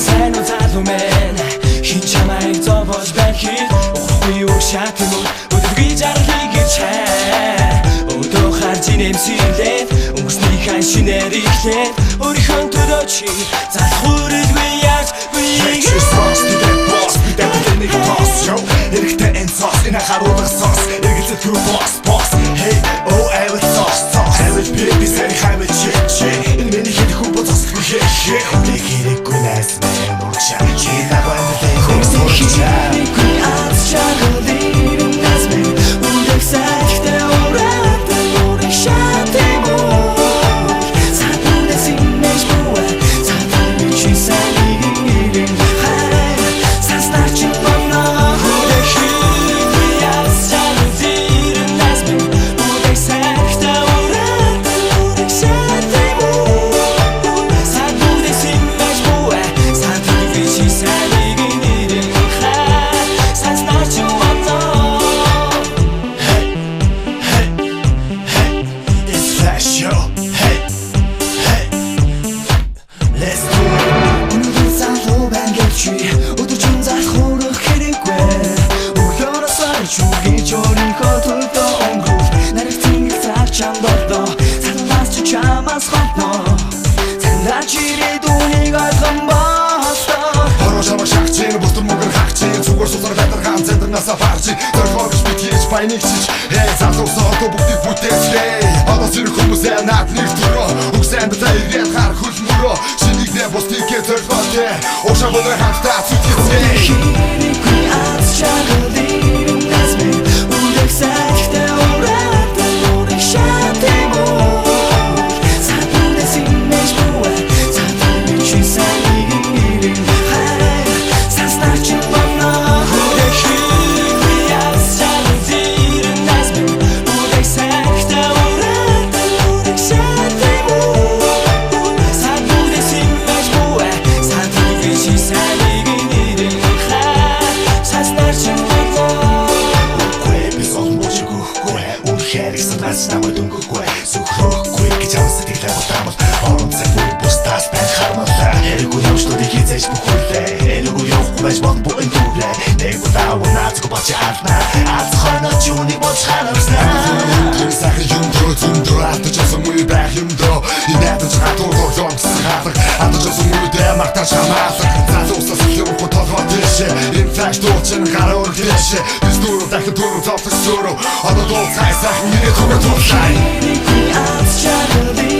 Сайн үзалумэн хин чамайг зовож байхыг ухрахгүй уушаатэн өдөргүй жаргалыг чаа өдөө харж нэмсэлээд өнгөсний хан шинээр ихлээд өөрийнхөө төлөө чи залах үрэлгүй яаж бийг Эрэгтэй энэ цаас энэ харуулах цаас эргэлзэл түр бос Hey oh I will sauce I will be busy I will check энэ миний хэд хүн боцох хэ нэг хэрэггүй найс мэн урагшаа чи нагвандтай хөөсөө хэрэггүй аз чагалын найс мэн үрэг сайхтай ураатай урагшаа тэмүү сатунэс имэж буа сатунэ чи сайгин хай састарч бана өдөржин залах хөрөх хэрэггүй өглөөрөөсөө чүгийн чорын хоттой өнгөрөх нарийн цаг чамдото санаас ч чамаас хатно санаа чирээ дүүнийг ойлгон баста хорошоо шахчин бустар мөнгөр хахчин зүгээр суулар гадар гаан цэнтрнаас аварч төрхөж битгийж баянигчиж залуусаа бүгдийг бүтээслээ одоо зэрэг хүмүүсээ наад нэг төрөө үгсэн битээ ирээд хар хөл мөрөө шинийг нэ бустыг төрхөдөө ошоо бодор хатаа зүтгэсэй хэрэггүй аз чагалын найс мэн үрэг сайхтай ураатай урагшаа тэмүү сатунэс имэж буа сатунэ чи сайгин хай састарч бана хэрэггүй аз чагалын найс мэн үрэг сайхтай ураатай урагшаа тэмүү сатунэс имэж буа сатунэ чи сайгин Нас намайг дөнгөхгүй сүхрөхгүй гэж амсдаг л бодамал орон цаггүй бустаас байх хармалаа хэрэггүй явшлуудыг хийж бүхүүлээ элгүй явахгүй байж болбоо энэ дүүрээ нэг удаа унаацгүй бач харна аз хойно чүний боч харамснаа тэр сайхан юм дрозөндөө атажсан муу байх юм доо энэ атаж хатуу гомсон хатаг атажсан муу дэ мартаж хамаалах залуусаас хөрөхгүй толгой дэше энэ флаш дуучин гараа өргөше бид дөрөв дахин дөрөв зовлох сөрөө одоо дуу цайсах миний Хэрэггүй аз чагалын